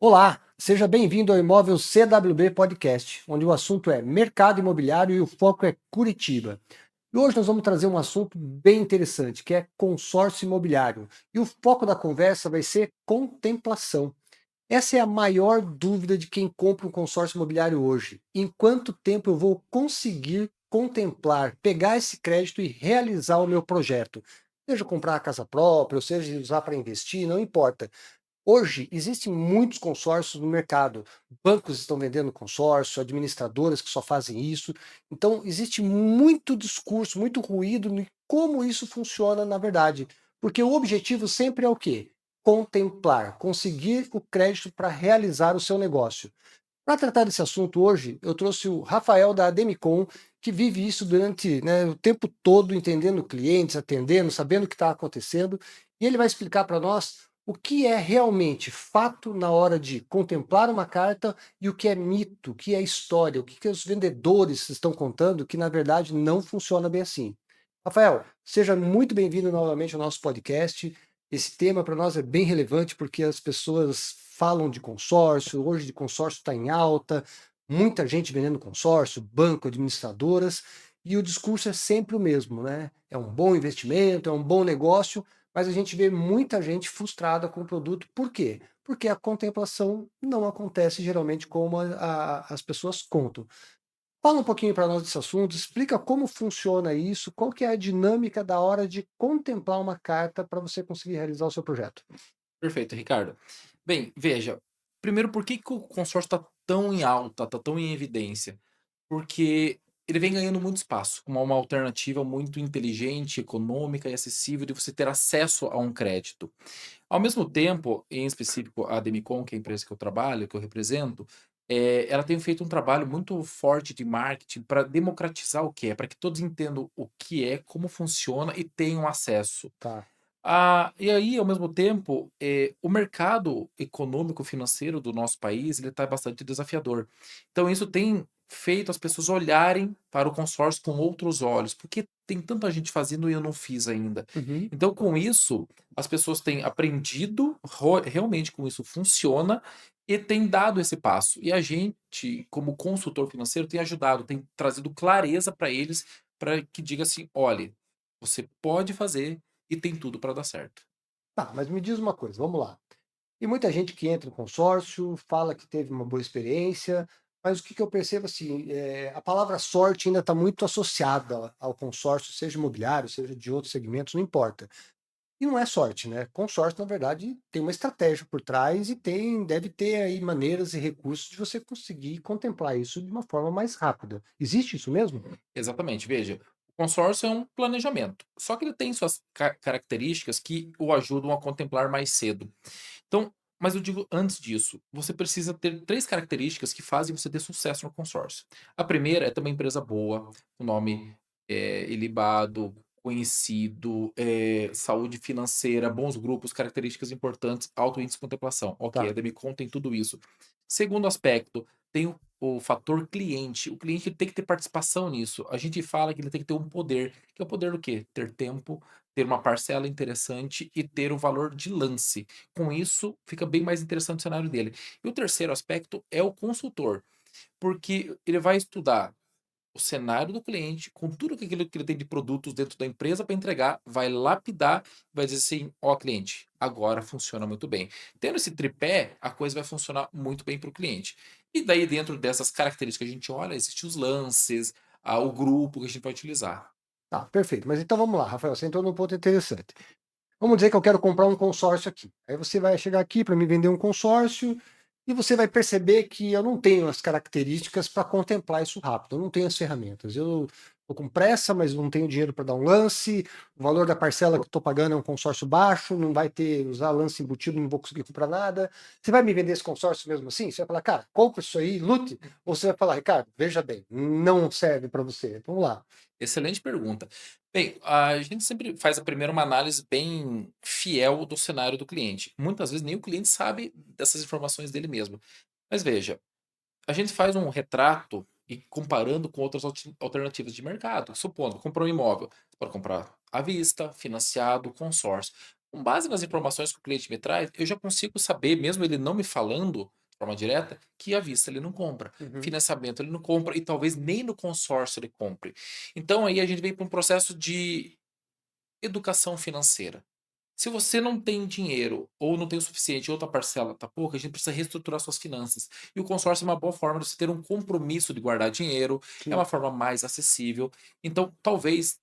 Olá, seja bem-vindo ao Imóvel CWB Podcast, onde o assunto é mercado imobiliário e o foco é Curitiba. E hoje nós vamos trazer um assunto bem interessante, que é consórcio imobiliário. E o foco da conversa vai ser contemplação. Essa é a maior dúvida de quem compra um consórcio imobiliário hoje. Em quanto tempo eu vou conseguir contemplar, pegar esse crédito e realizar o meu projeto? Seja comprar a casa própria, ou seja usar para investir, não importa. Hoje, existem muitos consórcios no mercado. Bancos estão vendendo consórcio, administradoras que só fazem isso. Então, existe muito discurso, muito ruído em como isso funciona na verdade. Porque o objetivo sempre é o quê? Contemplar, conseguir o crédito para realizar o seu negócio. Para tratar desse assunto hoje, eu trouxe o Rafael da Ademicon, que vive isso durante, o tempo todo, entendendo clientes, atendendo, sabendo o que está acontecendo, e ele vai explicar para nós o que é realmente fato na hora de contemplar uma carta e o que é mito, o que é história, o que os vendedores estão contando, que na verdade não funciona bem assim. Rafael, seja muito bem-vindo novamente ao nosso podcast. Esse tema para nós é bem relevante porque as pessoas falam de consórcio, hoje de consórcio está em alta, muita gente vendendo consórcio, banco, administradoras, e o discurso é sempre o mesmo, né? É um bom investimento, é um bom negócio, mas a gente vê muita gente frustrada com o produto. Por quê? Porque a contemplação não acontece geralmente como as pessoas contam. Fala um pouquinho para nós desse assunto, explica como funciona isso, qual que é a dinâmica da hora de contemplar uma carta para você conseguir realizar o seu projeto. Perfeito, Ricardo. Bem, veja, primeiro, por que que o consórcio está tão em alta, está tão em evidência? Porque ele vem ganhando muito espaço, como uma alternativa muito inteligente, econômica e acessível de você ter acesso a um crédito. Ao mesmo tempo, em específico, a Demicon, que é a empresa que eu trabalho, que eu represento, ela tem feito um trabalho muito forte de marketing para democratizar o que é, para que todos entendam o que é, como funciona e tenham acesso. Tá. E aí, ao mesmo tempo, o mercado econômico financeiro do nosso país, ele está bastante desafiador. Então isso tem feito as pessoas olharem para o consórcio com outros olhos, porque tem tanta gente fazendo e eu não fiz ainda. Uhum. Então, com isso, as pessoas têm aprendido realmente como isso funciona e têm dado esse passo. E a gente, como consultor financeiro, tem ajudado, tem trazido clareza para eles, para que diga assim: olhe, você pode fazer e tem tudo para dar certo. Tá, mas me diz uma coisa, vamos lá. E muita gente que entra em consórcio fala que teve uma boa experiência, mas o que eu percebo assim, a palavra sorte ainda está muito associada ao consórcio, seja imobiliário, seja de outros segmentos, não importa. E não é sorte, né? Consórcio, na verdade, tem uma estratégia por trás e deve ter aí maneiras e recursos de você conseguir contemplar isso de uma forma mais rápida. Existe isso mesmo? Exatamente, veja, o consórcio é um planejamento, só que ele tem suas características que o ajudam a contemplar mais cedo. Então, mas eu digo antes disso, você precisa ter 3 características que fazem você ter sucesso no consórcio. A primeira é ter uma empresa boa, o nome, ilibado, conhecido, saúde financeira, bons grupos, características importantes, alto índice de contemplação. Ok, a Tá. Demicon tem tudo isso. Segundo aspecto, tem o fator cliente. O cliente tem que ter participação nisso. A gente fala que ele tem que ter um poder, que é o poder do quê? Ter tempo, ter uma parcela interessante e ter o valor de lance. Com isso, fica bem mais interessante o cenário dele. E o terceiro aspecto é o consultor, porque ele vai estudar o cenário do cliente, com tudo aquilo que ele tem de produtos dentro da empresa para entregar, vai lapidar, vai dizer assim: ó, cliente, agora funciona muito bem. Tendo esse tripé, a coisa vai funcionar muito bem para o cliente. E daí, dentro dessas características que a gente olha, existem os lances, o grupo que a gente vai utilizar. Tá, perfeito. Mas então vamos lá, Rafael, você entrou num ponto interessante. Vamos dizer que eu quero comprar um consórcio aqui. Aí você vai chegar aqui para me vender um consórcio e você vai perceber que eu não tenho as características para contemplar isso rápido, eu não tenho as ferramentas. Eu estou com pressa, mas não tenho dinheiro para dar um lance, o valor da parcela que eu estou pagando é um consórcio baixo, não vai ter, usar lance embutido, não vou conseguir comprar nada. Você vai me vender esse consórcio mesmo assim? Você vai falar, cara, compra isso aí, lute? Ou você vai falar, Ricardo, veja bem, não serve para você. Vamos lá. Excelente pergunta. Bem, a gente sempre faz a primeira uma análise bem fiel do cenário do cliente. Muitas vezes nem o cliente sabe dessas informações dele mesmo. Mas veja, a gente faz um retrato e comparando com outras alternativas de mercado. Supondo, comprou um imóvel, você pode comprar à vista, financiado, consórcio. Com base nas informações que o cliente me traz, eu já consigo saber, mesmo ele não me falando, forma direta, que à vista ele não compra. Uhum. Financiamento ele não compra e talvez nem no consórcio ele compre. Então aí a gente vem para um processo de educação financeira. Se você não tem dinheiro ou não tem o suficiente, outra parcela tá pouca, a gente precisa reestruturar suas finanças. E o consórcio é uma boa forma de você ter um compromisso de guardar dinheiro, é Sim, uma forma mais acessível. Então, talvez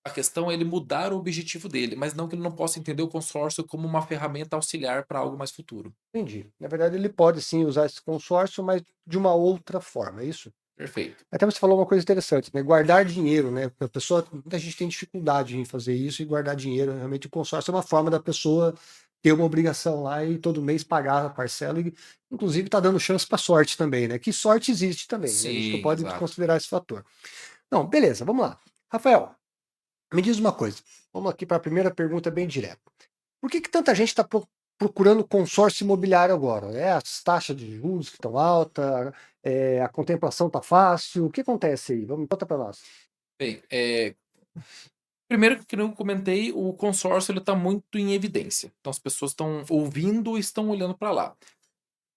a questão é ele mudar o objetivo dele, mas não que ele não possa entender o consórcio como uma ferramenta auxiliar para algo mais futuro. entendi. Na verdade, ele pode sim usar esse consórcio, mas de uma outra forma, é isso? Perfeito. Até você falou uma coisa interessante, né? Guardar dinheiro, né? A pessoa, muita gente tem dificuldade em fazer isso e guardar dinheiro. Realmente, o consórcio é uma forma da pessoa ter uma obrigação lá e todo mês pagar a parcela, e inclusive está dando chance para sorte também, né? Que sorte existe também, né? A gente não Sim, pode exato. desconsiderar esse fator. Não, beleza, vamos lá. Rafael, me diz uma coisa. Vamos aqui para a primeira pergunta bem direta. Por que que tanta gente está procurando consórcio imobiliário agora? É as taxas de juros que estão altas, a contemplação está fácil, o que acontece aí? Vamos, conta para nós. Bem, primeiro que eu comentei, o consórcio ele está muito em evidência. Então as pessoas estão ouvindo e estão olhando para lá.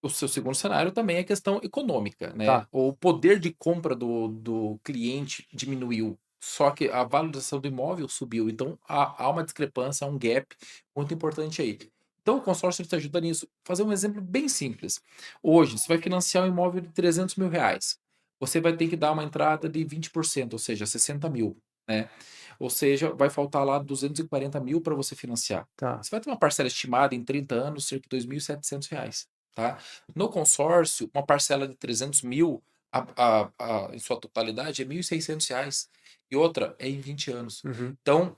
O seu segundo cenário também é questão econômica, né? Tá, O poder de compra do cliente diminuiu, só que a valorização do imóvel subiu. Então há uma discrepância, há um gap muito importante aí. Então o consórcio ele te ajuda nisso. Fazer um exemplo bem simples. Hoje, você vai financiar um imóvel de R$ 300.000. Você vai ter que dar uma entrada de 20%, ou seja, 60.000, né? Ou seja, vai faltar lá 240.000 para você financiar. tá. Você vai ter uma parcela estimada em 30 anos, cerca de R$ 2.700, tá? No consórcio, uma parcela de 300.000, em sua totalidade, é R$ 1.600. E outra é em 20 anos. Uhum, Então,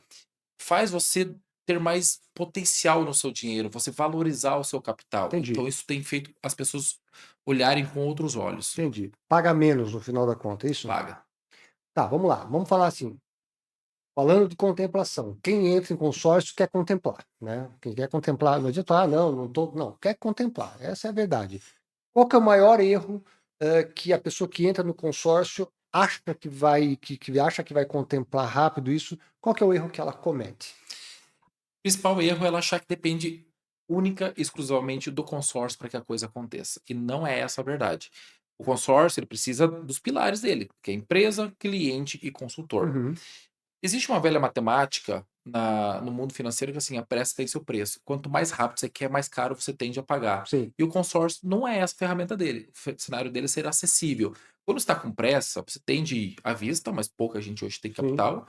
faz você ter mais potencial no seu dinheiro, você valorizar o seu capital. entendi, Então, isso tem feito as pessoas olharem com outros olhos. entendi. Paga menos no final da conta, é isso? Paga. Tá, vamos lá. Vamos falar assim. Falando de contemplação, quem entra em consórcio quer contemplar, né? Quem quer contemplar, não adianta, não, não tô, não, quer contemplar. Essa é a verdade. Qual que é o maior erro que a pessoa que entra no consórcio acha que vai, que acha que vai contemplar rápido isso? Qual que é o erro que ela comete? O principal erro é ela achar que depende única e exclusivamente do consórcio para que a coisa aconteça. E não é essa a verdade. O consórcio ele precisa dos pilares dele, que é empresa, cliente e consultor. Uhum, Existe uma velha matemática no mundo financeiro que assim, a pressa tem seu preço. Quanto mais rápido você quer, mais caro você tende a pagar. sim, E o consórcio não é essa a ferramenta dele. O cenário dele é ser acessível. Quando está com pressa, você tende à vista, mas pouca gente hoje tem sim, capital,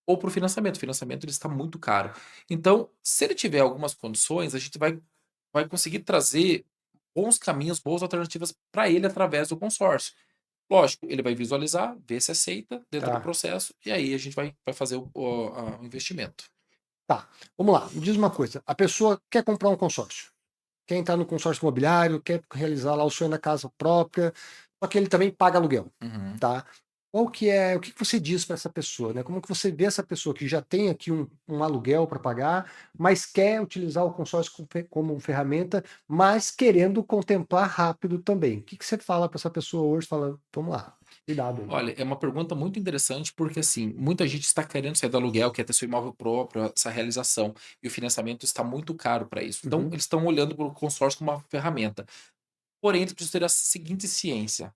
ou para o financiamento. O financiamento ele está muito caro. Então, se ele tiver algumas condições, a gente vai conseguir trazer bons caminhos, boas alternativas para ele através do consórcio. Lógico, ele vai visualizar, ver se aceita dentro do tá, processo, e aí a gente vai fazer o investimento. tá. Vamos lá, me diz uma coisa. A pessoa quer comprar um consórcio, quer entrar no consórcio imobiliário, quer realizar lá o sonho da casa própria, só que ele também paga aluguel, Uhum. tá? O que que você diz para essa pessoa, né? Como que você vê essa pessoa que já tem aqui um aluguel para pagar, mas quer utilizar o consórcio como ferramenta, mas querendo contemplar rápido também? O que que você fala para essa pessoa hoje? Fala, vamos lá, cuidado aí. Olha, é uma pergunta muito interessante, porque assim, muita gente está querendo sair do aluguel, quer ter seu imóvel próprio, essa realização, e o financiamento está muito caro para isso. Então, Uhum, eles estão olhando para o consórcio como uma ferramenta. Porém, eles precisam ter a seguinte ciência: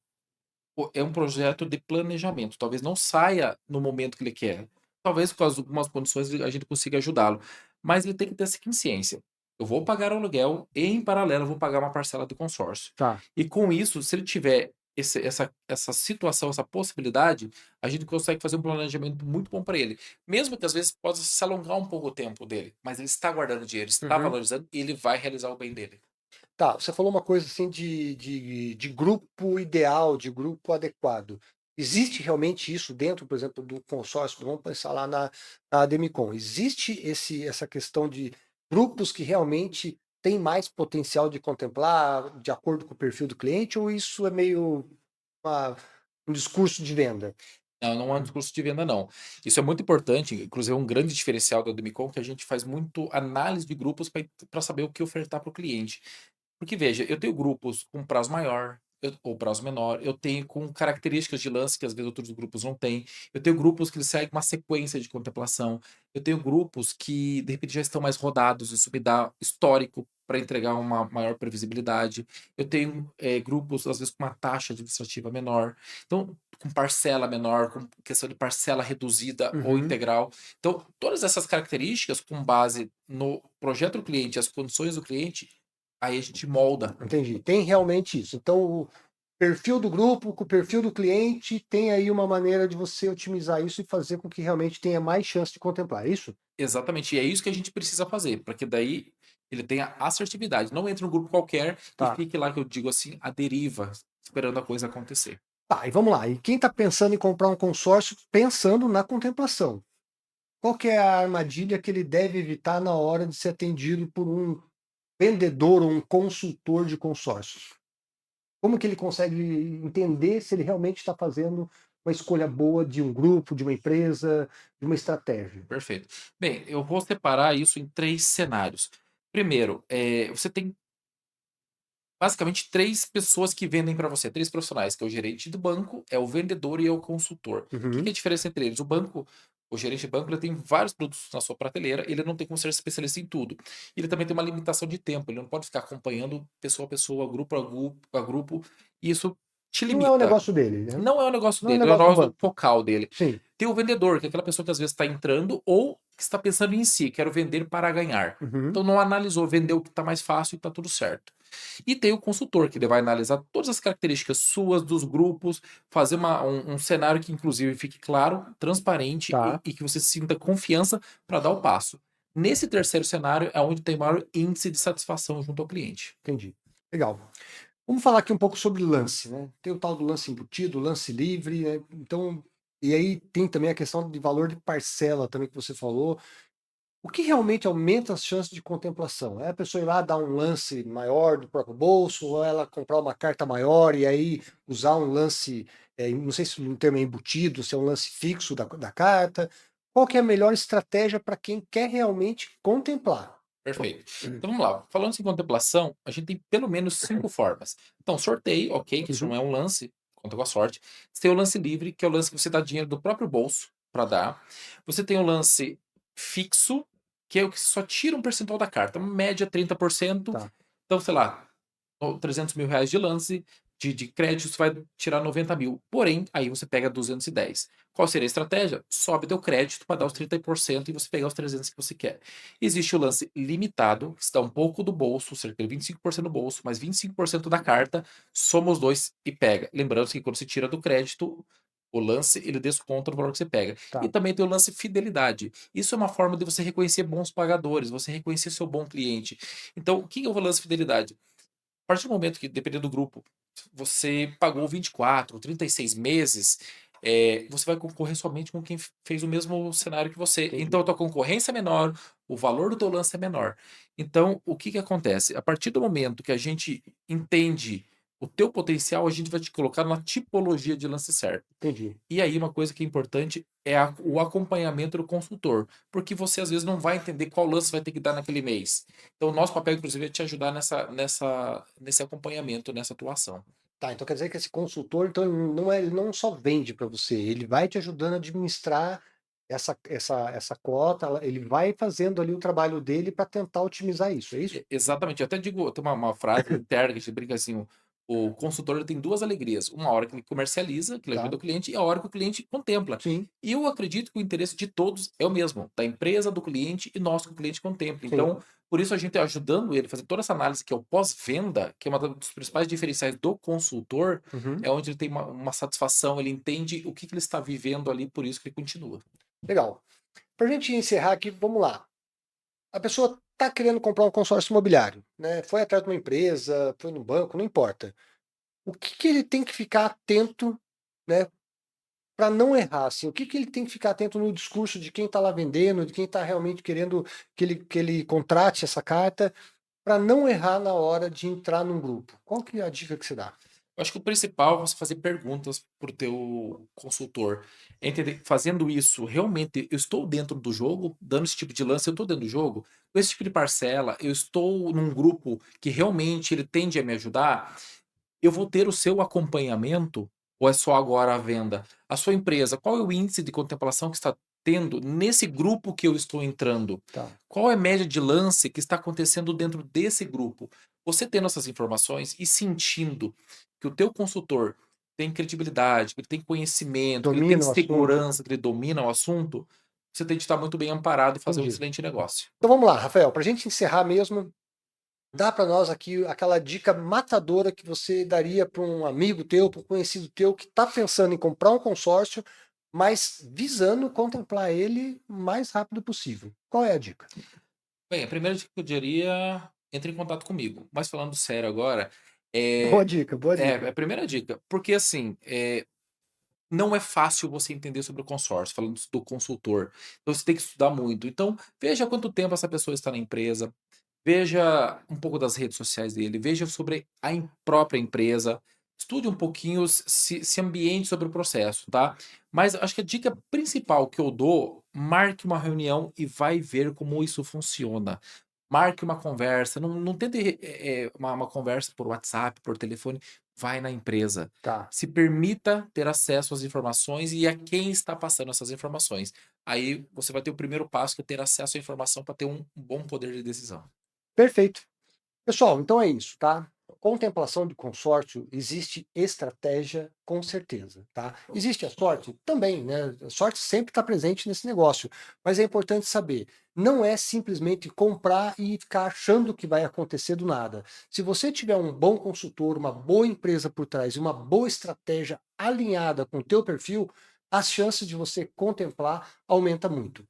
é um projeto de planejamento. Talvez não saia no momento que ele quer. Talvez com algumas condições a gente consiga ajudá-lo. Mas ele tem que ter a seguinte ciência: eu vou pagar o aluguel e, em paralelo, eu vou pagar uma parcela do consórcio. tá. E com isso, se ele tiver essa situação, essa possibilidade, a gente consegue fazer um planejamento muito bom para ele. Mesmo que às vezes possa se alongar um pouco o tempo dele, mas ele está guardando dinheiro, está Uhum. valorizando e ele vai realizar o bem dele. Tá, você falou uma coisa assim de grupo ideal, de grupo adequado. Existe realmente isso dentro, por exemplo, do consórcio? Vamos pensar lá na Ademicon. Existe essa questão de grupos que realmente têm mais potencial de contemplar de acordo com o perfil do cliente, ou isso é meio uma- um discurso de venda? Não, não é um discurso de venda não. Isso é muito importante, inclusive é um grande diferencial da Udemicon, que a gente faz muito análise de grupos para saber o que ofertar para o cliente. Porque veja, eu tenho grupos com prazo maior, ou prazo menor, eu tenho com características de lance que às vezes outros grupos não têm, eu tenho grupos que eles seguem uma sequência de contemplação, eu tenho grupos que de repente já estão mais rodados, isso me dá histórico para entregar uma maior previsibilidade. Eu tenho grupos, às vezes, com uma taxa administrativa menor. Então, com parcela menor, com questão de parcela reduzida ou Uhum. integral. Então, todas essas características, com base no projeto do cliente, as condições do cliente, aí a gente molda. Entendi. Tem realmente isso. Então, o perfil do grupo com o perfil do cliente tem aí uma maneira de você otimizar isso e fazer com que realmente tenha mais chance de contemplar, é isso? Exatamente, e é isso que a gente precisa fazer, para que daí ele tenha assertividade. Não entre num grupo qualquer e Tá. fique lá, que eu digo assim, à deriva, esperando a coisa acontecer. Tá, e vamos lá. E quem está pensando em comprar um consórcio, pensando na contemplação, qual que é a armadilha que ele deve evitar na hora de ser atendido por um vendedor ou um consultor de consórcios? Como que ele consegue entender se ele realmente está fazendo uma escolha boa de um grupo, de uma empresa, de uma estratégia? Perfeito. Bem, eu vou separar isso em 3 cenários. Primeiro, você tem basicamente 3 pessoas que vendem para você, 3 profissionais, que é o gerente do banco, é o vendedor e é o consultor. O que que é Uhum. a diferença entre eles? O gerente de banco, ele tem vários produtos na sua prateleira, ele não tem como ser especialista em tudo. Ele também tem uma limitação de tempo, ele não pode ficar acompanhando pessoa a pessoa, grupo, e isso te Não é o limita. negócio dele, né? Não é o negócio Não é o dele, não é o negócio do negócio banco. focal dele. Sim. Tem o vendedor, que é aquela pessoa que às vezes está entrando ou que está pensando em si, quero vender para ganhar. Uhum. Então não analisou, vendeu o que está mais fácil e está tudo certo. E tem o consultor, que ele vai analisar todas as características suas, dos grupos, fazer um cenário que, inclusive, fique claro, transparente Tá, e que você sinta confiança para dar o passo. Nesse terceiro cenário é onde tem maior índice de satisfação junto ao cliente. entendi. Legal. Vamos falar aqui um pouco sobre lance, né? Tem o tal do lance embutido, lance livre, né? Então, e aí tem também a questão de valor de parcela também que você falou. O que realmente aumenta as chances de contemplação? É a pessoa ir lá dar um lance maior do próprio bolso, ou ela comprar uma carta maior e aí usar um lance, não sei se o termo é embutido, se é um lance fixo da carta. Qual que é a melhor estratégia para quem quer realmente contemplar? Perfeito. Então vamos lá. Falando em contemplação, a gente tem pelo menos 5 formas. Então, sorteio, ok, que isso não Uhum, é um lance, conta com a sorte. Você tem o lance livre, que é o lance que você dá dinheiro do próprio bolso para dar. Você tem o lance fixo, que é o que só tira um percentual da carta, média 30%. tá. Então, sei lá, 300 mil reais de lance de crédito, você vai tirar 90 mil. Porém, aí você pega 210. Qual seria a estratégia? Sobe teu crédito para dar os 30% e você pegar os 300 que você quer. Existe o lance limitado, que está um pouco do bolso, cerca de 25% do bolso, mais 25% da carta, soma os dois e pega. Lembrando que quando você tira do crédito, o lance ele desconta no valor que você pega. E Tá. também tem o lance fidelidade. Isso é uma forma de você reconhecer bons pagadores, você reconhecer seu bom cliente. Então, o que é o lance fidelidade? A partir do momento que, dependendo do grupo, você pagou 24, 36 meses, você vai concorrer somente com quem fez o mesmo cenário que você. Entendi. Então, a tua concorrência é menor, o valor do teu lance é menor. Então, o que que acontece? A partir do momento que a gente entende o teu potencial, a gente vai te colocar na tipologia de lance certo. Entendi. E aí uma coisa que é importante é o acompanhamento do consultor, porque você às vezes não vai entender qual lance vai ter que dar naquele mês. Então o nosso papel inclusive é te ajudar nesse acompanhamento, nessa atuação. Tá, então quer dizer que esse consultor, então, ele não só vende para você, ele vai te ajudando a administrar essa cota, ele vai fazendo ali o trabalho dele para tentar otimizar isso, é isso? Exatamente, eu até digo, tem uma frase interna que a gente brinca assim, o consultor ele tem 2 alegrias, uma hora que ele comercializa, que ele Tá, ajuda o cliente, e a hora que o cliente contempla. sim, E eu acredito que o interesse de todos é o mesmo, da empresa, do cliente e nosso que o cliente contempla. sim. Então, por isso a gente ajudando ele a fazer toda essa análise que é o pós-venda, que é uma dos principais diferenciais do consultor, Uhum. é onde ele tem uma satisfação, ele entende o que que ele está vivendo ali, por isso que ele continua. Legal. Para a gente encerrar aqui, vamos lá. A pessoa está querendo comprar um consórcio imobiliário, né? Foi atrás de uma empresa, foi no banco, não importa. O que que ele tem que ficar atento, né, para não errar, assim? O que que ele tem que ficar atento no discurso de quem está lá vendendo, de quem está realmente querendo que ele contrate essa carta, para não errar na hora de entrar num grupo? Qual que é a dica que você dá? Eu acho que o principal é você fazer perguntas para o teu consultor. Entender, fazendo isso, realmente eu estou dentro do jogo, dando esse tipo de lance, eu estou dentro do jogo, com esse tipo de parcela, eu estou num grupo que realmente ele tende a me ajudar, eu vou ter o seu acompanhamento ou é só agora a venda? A sua empresa, qual é o índice de contemplação que está tendo nesse grupo que eu estou entrando? Tá. Qual é a média de lance que está acontecendo dentro desse grupo? Você tendo essas informações e sentindo que o teu consultor tem credibilidade, que ele tem conhecimento, que ele tem Domina o assunto? segurança, que ele domina o assunto, você tem de estar muito bem amparado e fazer um Entendi. excelente negócio. Então vamos lá, Rafael, para a gente encerrar mesmo, dá para nós aqui aquela dica matadora que você daria para um amigo teu, para um conhecido teu que está pensando em comprar um consórcio, mas visando contemplar ele o mais rápido possível. Qual é a dica? Bem, a primeira dica que eu diria, entre em contato comigo. Mas falando sério agora, Boa é dica, boa é dica. a primeira dica, porque assim, não é fácil você entender sobre o consórcio, falando do consultor. Então você tem que estudar muito. Então, veja quanto tempo essa pessoa está na empresa, veja um pouco das redes sociais dele, veja sobre a própria empresa, estude um pouquinho, se ambiente sobre o processo, tá? Mas acho que a dica principal que eu dou, marque uma reunião e vai ver como isso funciona. Marque uma conversa, não tente uma conversa por WhatsApp, por telefone, vai na empresa. Tá. Se permita ter acesso às informações e a quem está passando essas informações. Aí você vai ter o primeiro passo, que é ter acesso à informação para ter um bom poder de decisão. Perfeito. Pessoal, então é isso, tá? Contemplação de consórcio, existe estratégia com certeza, tá? Existe a sorte? Também, né? A sorte sempre está presente nesse negócio, mas é importante saber, não é simplesmente comprar e ficar achando que vai acontecer do nada. Se você tiver um bom consultor, uma boa empresa por trás e uma boa estratégia alinhada com o teu perfil, as chances de você contemplar aumenta muito.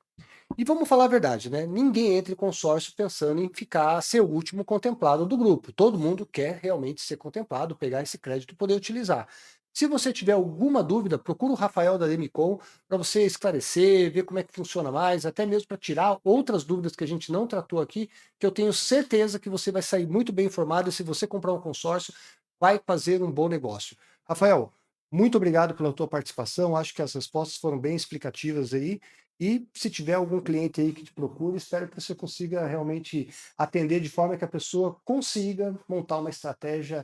E vamos falar a verdade, né? Ninguém entra em consórcio pensando em ficar ser o último contemplado do grupo. Todo mundo quer realmente ser contemplado, pegar esse crédito e poder utilizar. Se você tiver alguma dúvida, procura o Rafael da Demicon para você esclarecer, ver como é que funciona mais, até mesmo para tirar outras dúvidas que a gente não tratou aqui, que eu tenho certeza que você vai sair muito bem informado e se você comprar um consórcio, vai fazer um bom negócio. Rafael, muito obrigado pela tua participação, acho que as respostas foram bem explicativas aí. E se tiver algum cliente aí que te procure, espero que você consiga realmente atender de forma que a pessoa consiga montar uma estratégia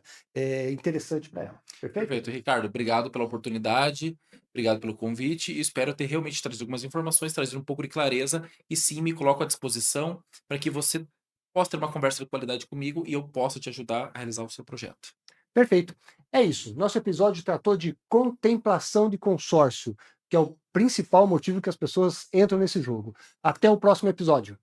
interessante para ela. Perfeito? Perfeito, Ricardo, obrigado pela oportunidade, obrigado pelo convite e espero ter realmente trazido algumas informações, trazido um pouco de clareza e sim, me coloco à disposição para que você possa ter uma conversa de qualidade comigo e eu possa te ajudar a realizar o seu projeto. Perfeito. É isso. Nosso episódio tratou de contemplação de consórcio, que é o principal motivo que as pessoas entram nesse jogo. Até o próximo episódio.